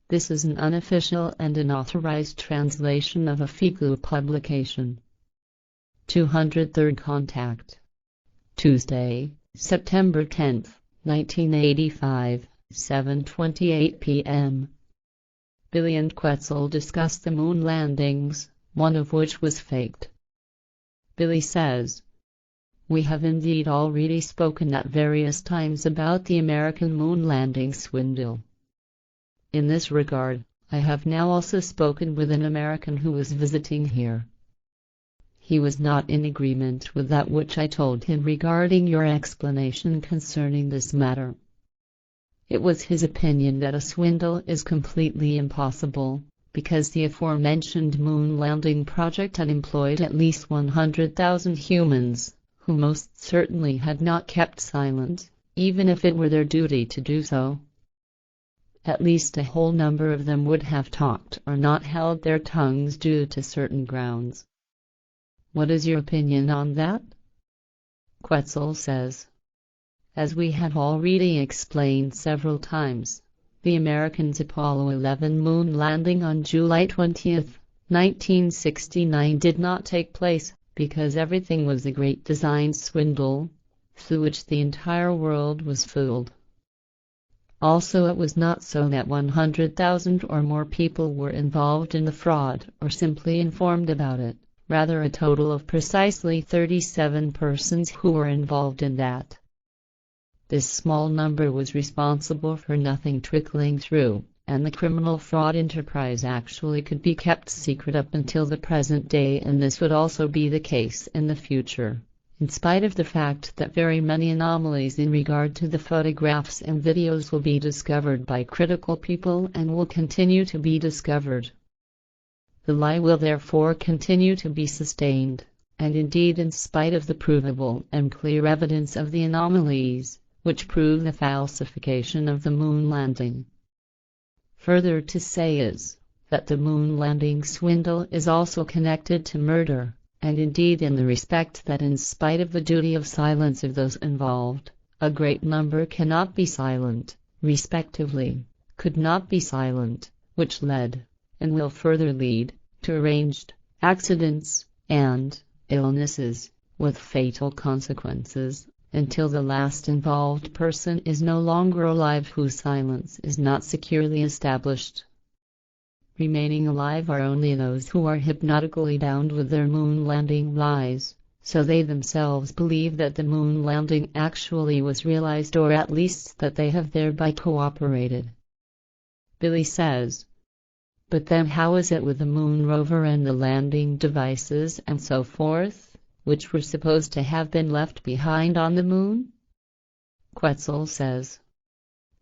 This is an unofficial and unauthorized translation of a FIGU publication. 203rd Contact. Tuesday, September 10, 1985, 7:28 p.m. Billy and Quetzal discuss the moon landings, one of which was faked. Billy says, "We have indeed already spoken at various times about the American moon landing swindle. In this regard, I have now also spoken with an American who was visiting here. He was not in agreement with that which I told him regarding your explanation concerning this matter. It was his opinion that a swindle is completely impossible, because the aforementioned moon landing project had employed at least 100,000 humans, who most certainly had not kept silent, even if it were their duty to do so. At least a whole number of them would have talked or not held their tongues due to certain grounds. What is your opinion on that?" Quetzal says, "As we have already explained several times, the Americans' Apollo 11 moon landing on July 20, 1969 did not take place because everything was a great design swindle, through which the entire world was fooled. Also, it was not so that 100,000 or more people were involved in the fraud or simply informed about it, rather a total of precisely 37 persons who were involved in that. This small number was responsible for nothing trickling through, and the criminal fraud enterprise actually could be kept secret up until the present day, and this would also be the case in the future, in spite of the fact that very many anomalies in regard to the photographs and videos will be discovered by critical people and will continue to be discovered. The lie will therefore continue to be sustained, and indeed in spite of the provable and clear evidence of the anomalies, which prove the falsification of the moon landing. Further to say is, that the moon landing swindle is also connected to murder, and indeed in the respect that in spite of the duty of silence of those involved, a great number cannot be silent, respectively, could not be silent, which led, and will further lead, to arranged accidents and illnesses, with fatal consequences, until the last involved person is no longer alive whose silence is not securely established. Remaining alive are only those who are hypnotically bound with their moon landing lies, so they themselves believe that the moon landing actually was realized, or at least that they have thereby cooperated." Billy says, "But then how is it with the moon rover and the landing devices and so forth, which were supposed to have been left behind on the moon?" Quetzal says,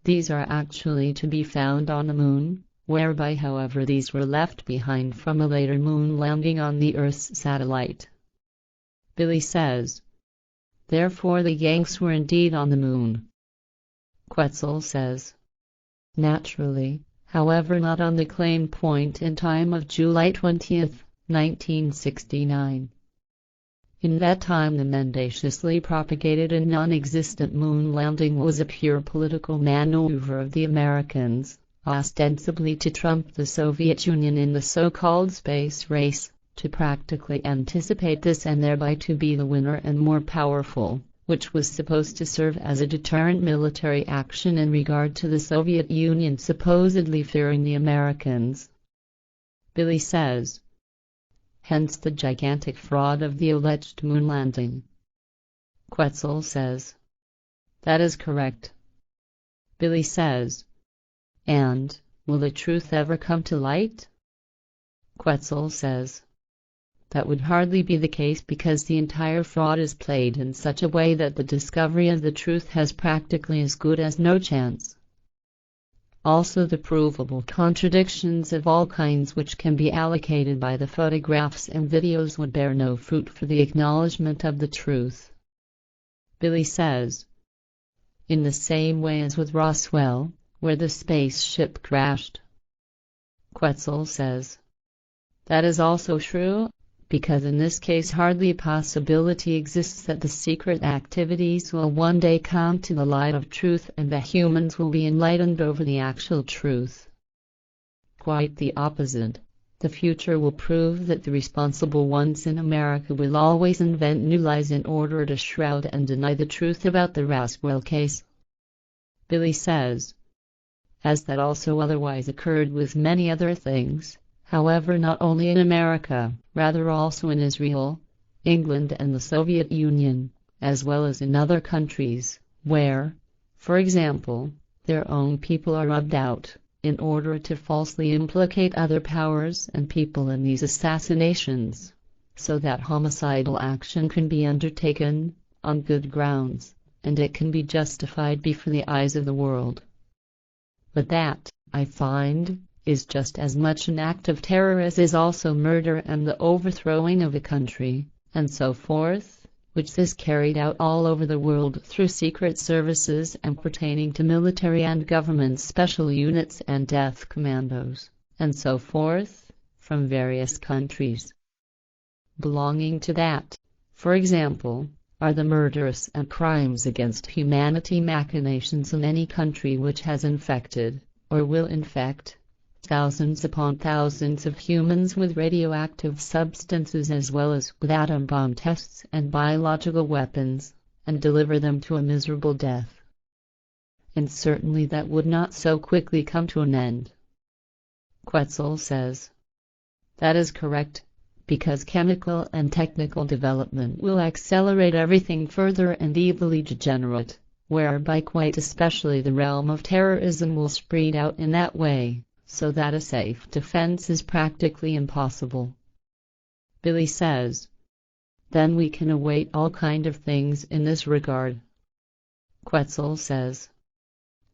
"These are actually to be found on the moon, whereby however these were left behind from a later moon landing on the Earth's satellite." Billy says, "Therefore the Yanks were indeed on the moon." Quetzal says, "Naturally, however not on the claimed point in time of July 20, 1969. In that time the mendaciously propagated and non-existent moon landing was a pure political maneuver of the Americans, ostensibly to trump the Soviet Union in the so-called space race, to practically anticipate this and thereby to be the winner and more powerful, which was supposed to serve as a deterrent military action in regard to the Soviet Union supposedly fearing the Americans." Billy says, "Hence the gigantic fraud of the alleged moon landing." Quetzal says, "That is correct." Billy says, "And, will the truth ever come to light?" Quetzal says, "That would hardly be the case because the entire fraud is played in such a way that the discovery of the truth has practically as good as no chance. Also the provable contradictions of all kinds which can be allocated by the photographs and videos would bear no fruit for the acknowledgement of the truth." Billy says, "In the same way as with Roswell, where the spaceship crashed." Quetzal says, "That is also true, because in this case hardly a possibility exists that the secret activities will one day come to the light of truth and that humans will be enlightened over the actual truth. quite the opposite. The future will prove that the responsible ones in America will always invent new lies in order to shroud and deny the truth about the Roswell case. Billy says, as that also otherwise occurred with many other things, however, not only in America, rather also in Israel, England and the Soviet Union, as well as in other countries, where, for example, their own people are rubbed out, in order to falsely implicate other powers and people in these assassinations, so that homicidal action can be undertaken, on good grounds, and it can be justified before the eyes of the world. But that, I find, is just as much an act of terror as is also murder and the overthrowing of a country, and so forth, which is carried out all over the world through secret services and pertaining to military and government special units and death commandos, and so forth, from various countries. Belonging to that, for example, are the murderous and crimes against humanity machinations in any country which has infected, or will infect, thousands upon thousands of humans with radioactive substances as well as with atom bomb tests and biological weapons, and deliver them to a miserable death. And certainly that would not so quickly come to an end. Quetzal says, that is correct, because chemical and technical development will accelerate everything further and evilly degenerate, whereby quite especially the realm of terrorism will spread out in that way, so that a safe defense is practically impossible. Billy says, then we can await all kind of things in this regard. Quetzal says,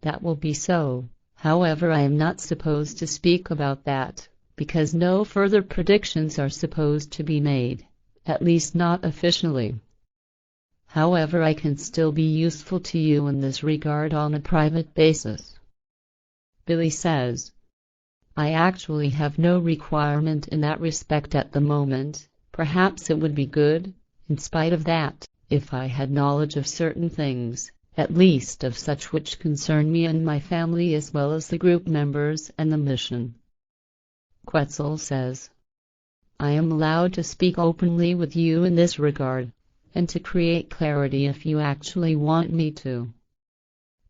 that will be so, however I am not supposed to speak about that, because no further predictions are supposed to be made, at least not officially. However, I can still be useful to you in this regard on a private basis. Billy says, I actually have no requirement in that respect at the moment. Perhaps it would be good, in spite of that, if I had knowledge of certain things, at least of such which concern me and my family as well as the group members and the mission. Quetzal says, I am allowed to speak openly with you in this regard, and to create clarity if you actually want me to.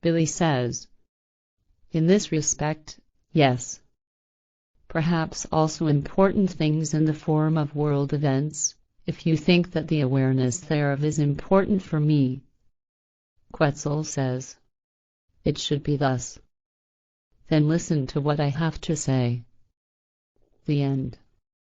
Billy says, in this respect, yes. Perhaps also important things in the form of world events, if you think that the awareness thereof is important for me. Quetzal says, it should be thus. Then listen to what I have to say. The end.